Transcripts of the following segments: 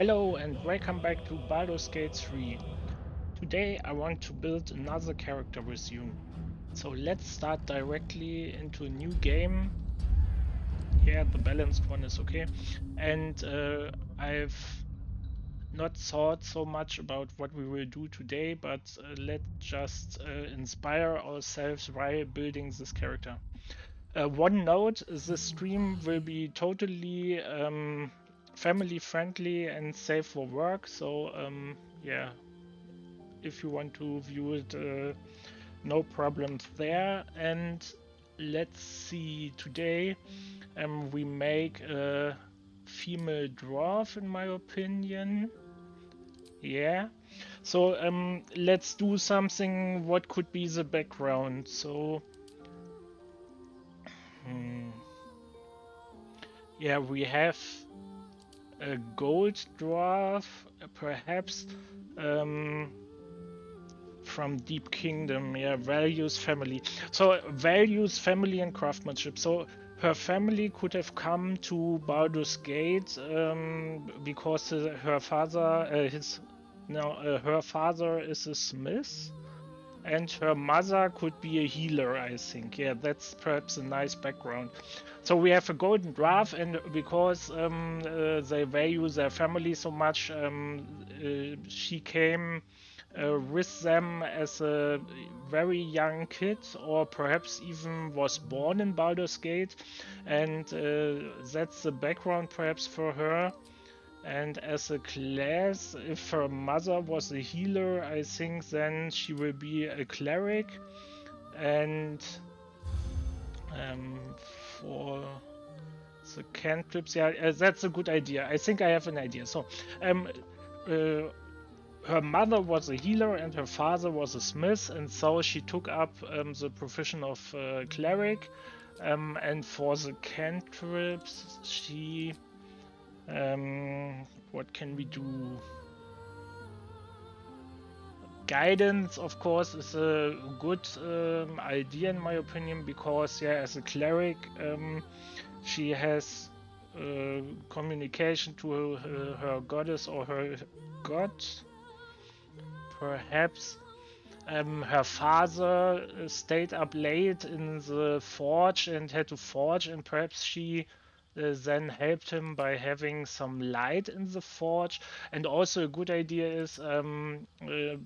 Hello and welcome back to Baldur's Gate 3. Today I want to build another character with you. So let's start directly into a new game. Yeah, the balanced one is okay. And I've not thought so much about what we will do today, but let's just inspire ourselves while building this character. One note, this stream will be totally family friendly and safe for work, so yeah, if you want to view it, no problems there. And let's see, today we make a female dwarf, in my opinion. Yeah. So let's do something. What could be the background? So yeah, we have a gold dwarf, perhaps from Deep Kingdom. Yeah, values family. So values family and craftsmanship. So her family could have come to Baldur's Gate because her father, her father is a smith. And her mother could be a healer, I think. Yeah, that's perhaps a nice background. So we have a golden dwarf, and because they value their family so much, she came with them as a very young kid, or perhaps even was born in Baldur's Gate, and that's the background perhaps for her. And as a class, if her mother was a healer, I think then she will be a cleric. And for the cantrips, yeah, that's a good idea. I think I have an idea. So, uh, her mother was a healer and her father was a smith, and so she took up the profession of cleric. And for the cantrips, she what can we do? Guidance, of course, is a good idea in my opinion, because yeah, as a cleric, she has communication to her goddess or her god. Perhaps her father stayed up late in the forge and had to forge, and perhaps she then helped him by having some light in the forge. And also a good idea is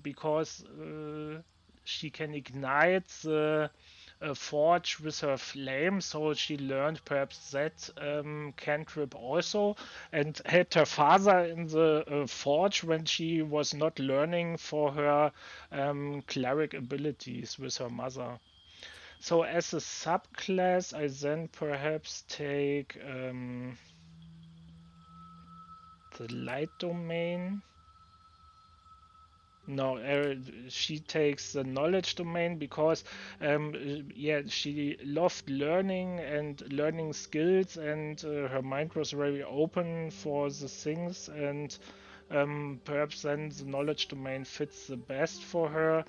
because she can ignite the forge with her flame, so she learned perhaps that cantrip also, and helped her father in the forge when she was not learning for her cleric abilities with her mother. So as a subclass, I then perhaps take the light domain. No, she takes the knowledge domain because, yeah, she loved learning and learning skills, and her mind was very open for the things, and perhaps then the knowledge domain fits the best for her.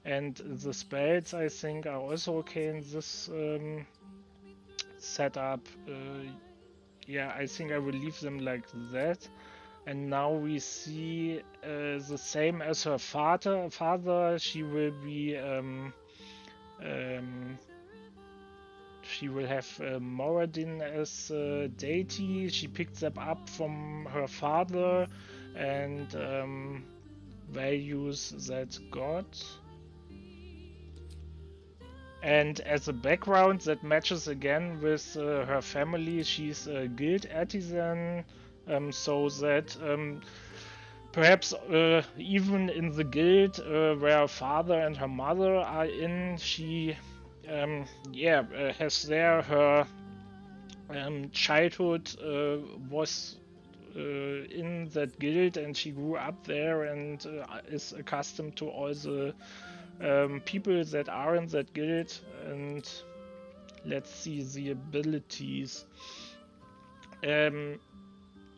And the spells, I think, are also okay in this setup. Yeah, I think I will leave them like that. And now we see the same as her father. She will be um, she will have Moradin as a deity. She picked them up from her father and values that god. And as a background that matches again with her family, she's a guild artisan, so that perhaps even in the guild where her father and her mother are in, she yeah, has there her childhood was in that guild, and she grew up there and is accustomed to all the people that are in that guild. And let's see the abilities.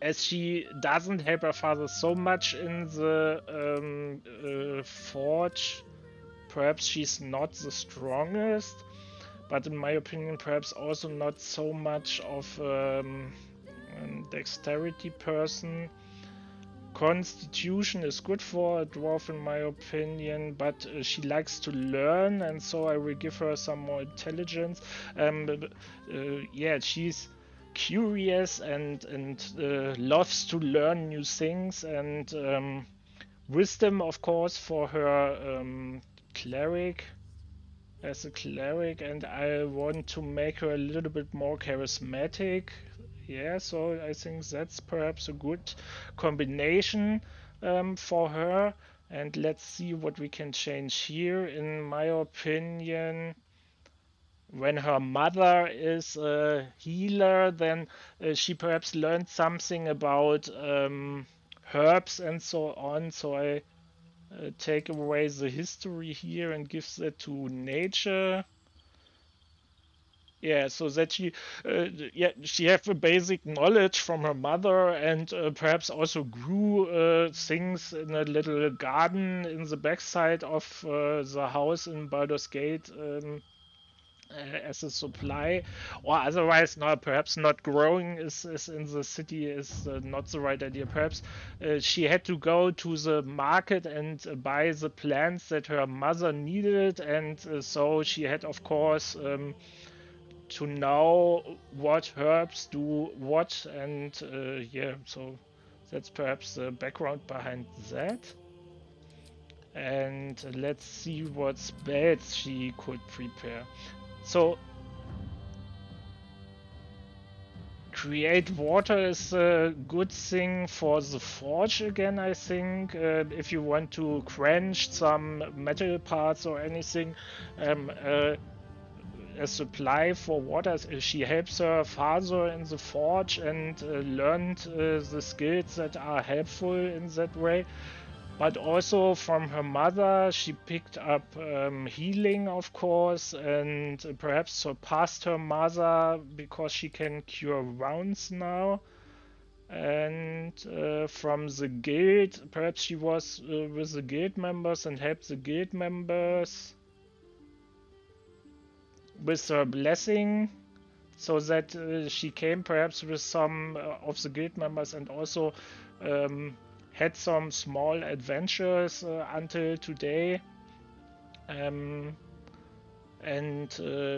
As she doesn't help her father so much in the forge, perhaps she's not the strongest, but in my opinion, perhaps also not so much of a dexterity person. constitution is good for a dwarf in my opinion, but she likes to learn, and so I will give her some more intelligence. Yeah, she's curious and loves to learn new things, and wisdom, of course, for her cleric, as a cleric, and I want to make her a little bit more charismatic. Yeah, so I think that's perhaps a good combination for her. And let's see what we can change here. In my opinion, when her mother is a healer, then she perhaps learned something about herbs and so on. So I take away the history here and gives that to nature. Yeah, so that she have a basic knowledge from her mother, and perhaps also grew things in a little garden in the backside of the house in Baldur's Gate, as a supply, or otherwise, no, perhaps not growing is in the city is not the right idea. Perhaps she had to go to the market and buy the plants that her mother needed, and so she had, of course, to know what herbs do what, and yeah, so that's perhaps the background behind that. And let's see what spells she could prepare. So create water is a good thing for the forge again, I think. If you want to quench some metal parts or anything, a supply for water. She helps her father in the forge and learned the skills that are helpful in that way. But also from her mother, she picked up healing, of course, and perhaps surpassed her mother because she can cure wounds now. And from the guild, perhaps she was with the guild members and helped the guild members with her blessing, so that she came perhaps with some of the guild members, and also had some small adventures until today. And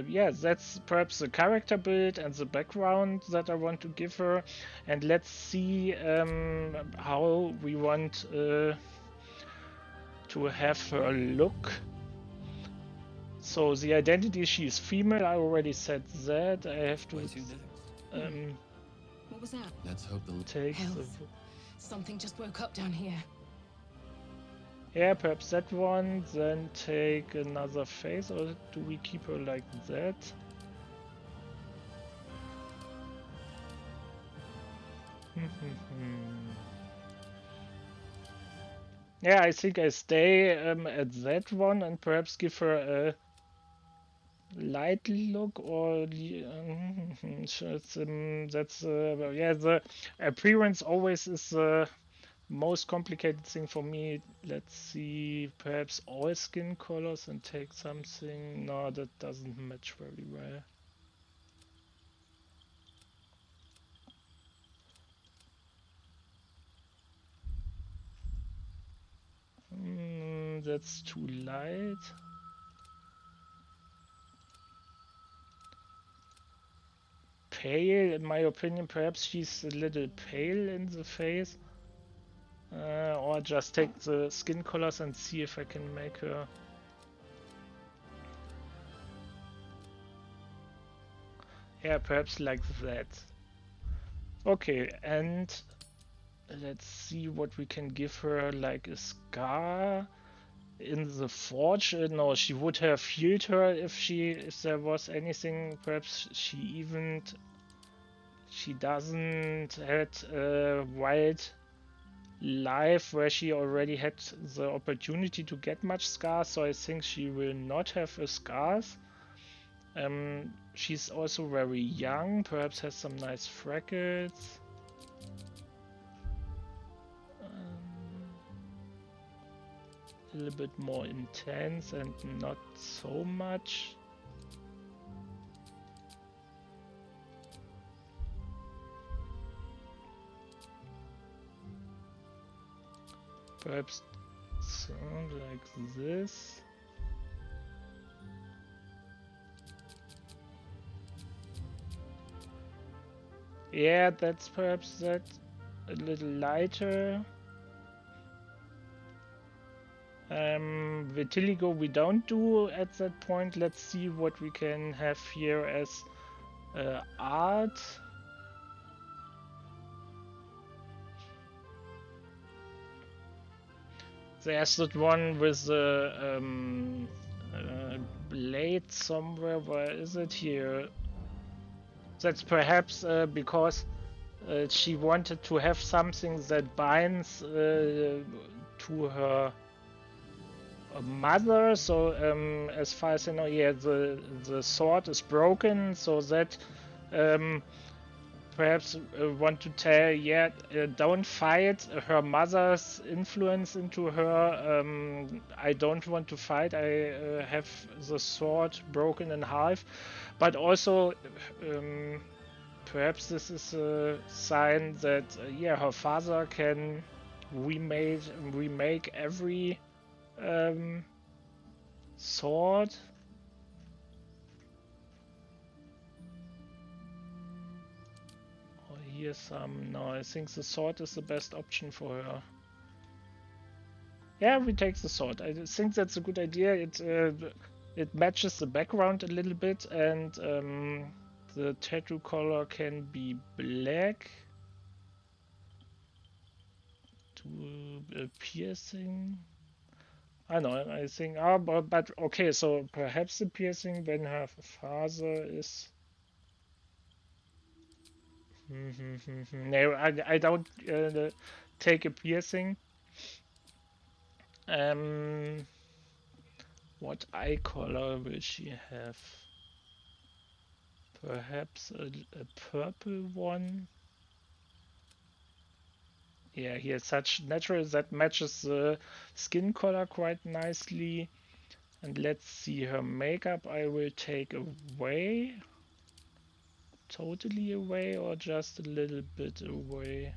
yeah, that's perhaps the character build and the background that I want to give her. And let's see how we want to have her look. So the identity, she is female. I already said that. I have to what was that? Let's hope the take the... Something just woke up down here. Yeah, perhaps that one. Then take another face, or do we keep her like that? Yeah, I think I stay at that one and perhaps give her a light look, or that's yeah, the appearance always is the most complicated thing for me. Let's see, perhaps all skin colors and take something. No, that doesn't match very well. That's too light. Pale, in my opinion. Perhaps she's a little pale in the face. Or just take the skin colors and see if I can make her... Yeah, perhaps like that. Okay, and let's see what we can give her, like a scar in the forge. No, she would have healed her if there was anything. Perhaps she doesn't had a wild life where she already had the opportunity to get much scars, so I think she will not have a scars. She's also very young, perhaps has some nice freckles. A little bit more intense and not so much. Perhaps so, like this. Yeah, that's perhaps that. A little lighter. Vitiligo we don't do at that point. Let's see what we can have here as art. There's that one with the blade somewhere. Where is it here? That's perhaps because she wanted to have something that binds to her mother. So as far as I know, yeah, the sword is broken, so that perhaps want to tell, yeah, don't fight her mother's influence into her. I don't want to fight. I have the sword broken in half, but also perhaps this is a sign that yeah, her father can remake every sword. Oh, here's some. No, I think the sword is the best option for her. Yeah, we take the sword. I think that's a good idea. It matches the background a little bit, and the tattoo color can be black. To a piercing. I know. I think. Ah, but okay. So perhaps the piercing when her father is. No, I don't take a piercing. What eye color will she have? Perhaps a purple one. Yeah, he has such natural that matches the skin color quite nicely. And let's see her makeup. I will take away. Totally away or just a little bit away?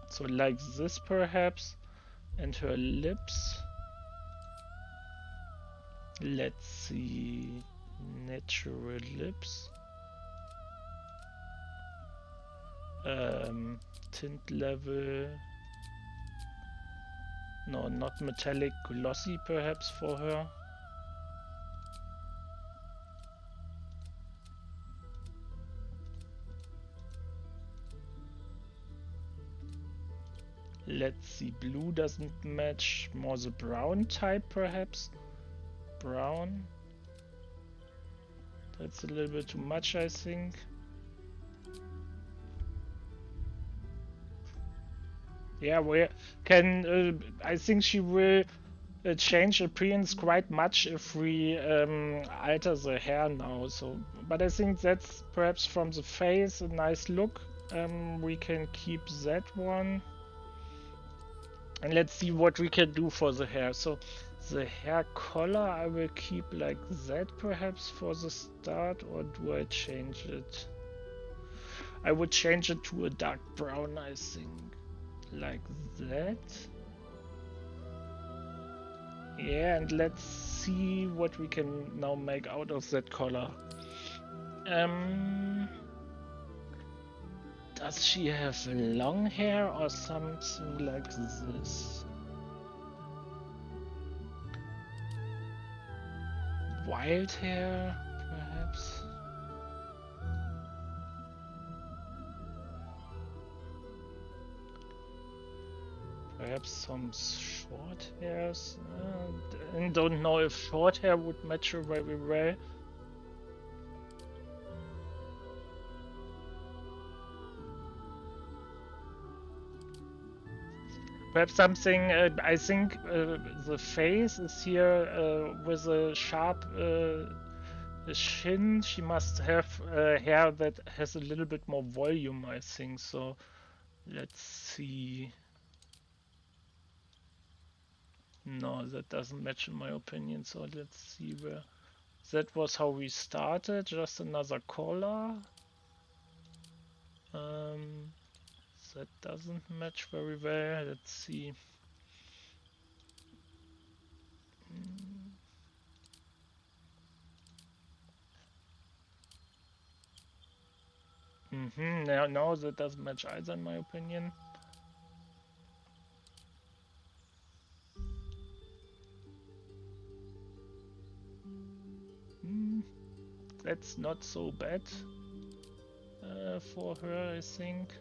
So like this perhaps. And her lips. Let's see. Natural lips. Tint level. No, not metallic, glossy perhaps for her. Let's see, blue doesn't match. More the brown type perhaps. Brown. That's a little bit too much, I think. Yeah, we can. I think she will change appearance quite much if we alter the hair now. So, but I think that's perhaps from the face a nice look. We can keep that one. And let's see what we can do for the hair. So the hair color I will keep like that perhaps for the start, or do I change it? I would change it to a dark brown, I think. Like that. Yeah, and let's see what we can now make out of that color. Does she have long hair or something like this? Wild hair, perhaps? Perhaps some short hairs? I don't know if short hair would match her very well. Perhaps something, I think the face is here with a sharp chin. She must have hair that has a little bit more volume, I think. So let's see. No, that doesn't match in my opinion. So let's see where that was how we started, just another color. That doesn't match very well. Let's see. No, that doesn't match either in my opinion. That's not so bad for her, I think.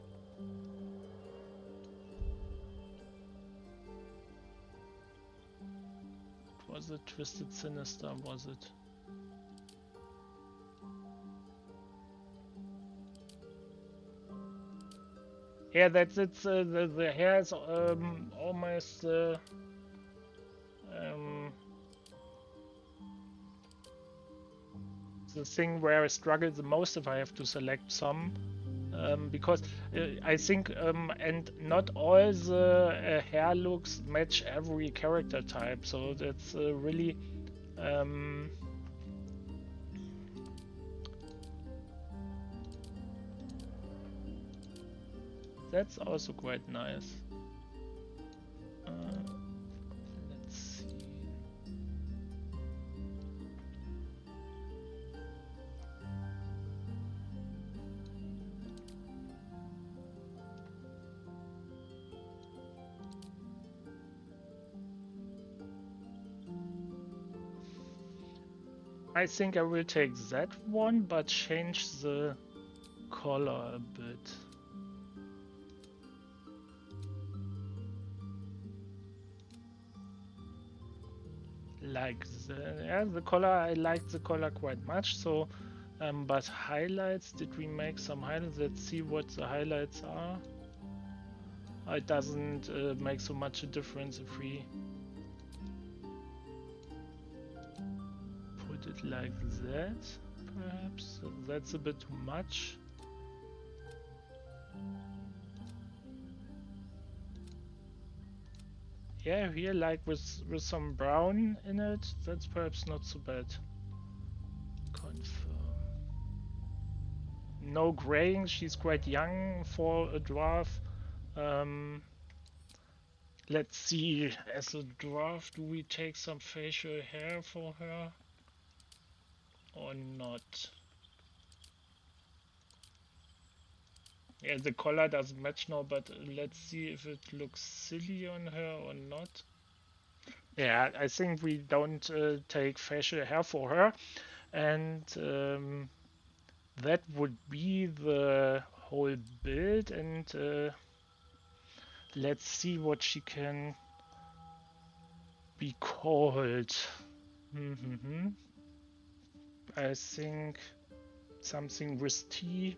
Was it Twisted Sinister, was it? Yeah, that's it. The hair is almost the thing where I struggle the most if I have to select some. Because I think and not all the hair looks match every character type, so that's really that's also quite nice. Let's see. I think I will take that one, but change the color a bit. Like the color, I like the color quite much. So, but highlights, did we make some highlights? Let's see what the highlights are. It doesn't make so much a difference if we put it like that. Perhaps that's a bit too much. Yeah, here like with some brown in it, that's perhaps not so bad. Confirm. No graying, she's quite young for a dwarf. Let's see, as a dwarf, do we take some facial hair for her or not? Yeah, the color doesn't match now, but let's see if it looks silly on her or not. Yeah, I think we don't take facial hair for her, and that would be the whole build. And let's see what she can be called. I think something with T.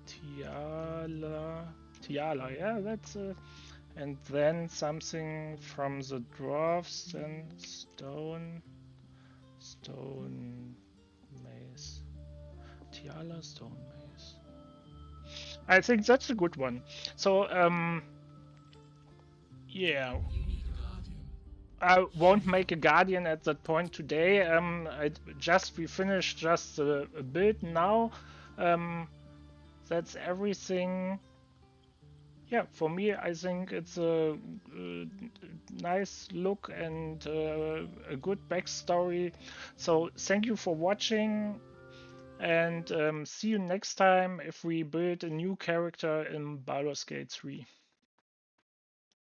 Tiala, yeah, that's and then something from the dwarfs, then stone mace. Tiala Stonemace. I think that's a good one. So, yeah. I won't make a guardian at that point today. We finished just a build now. That's everything. Yeah, for me, I think it's a nice look and a good backstory. So thank you for watching, and see you next time if we build a new character in Baldur's Gate 3.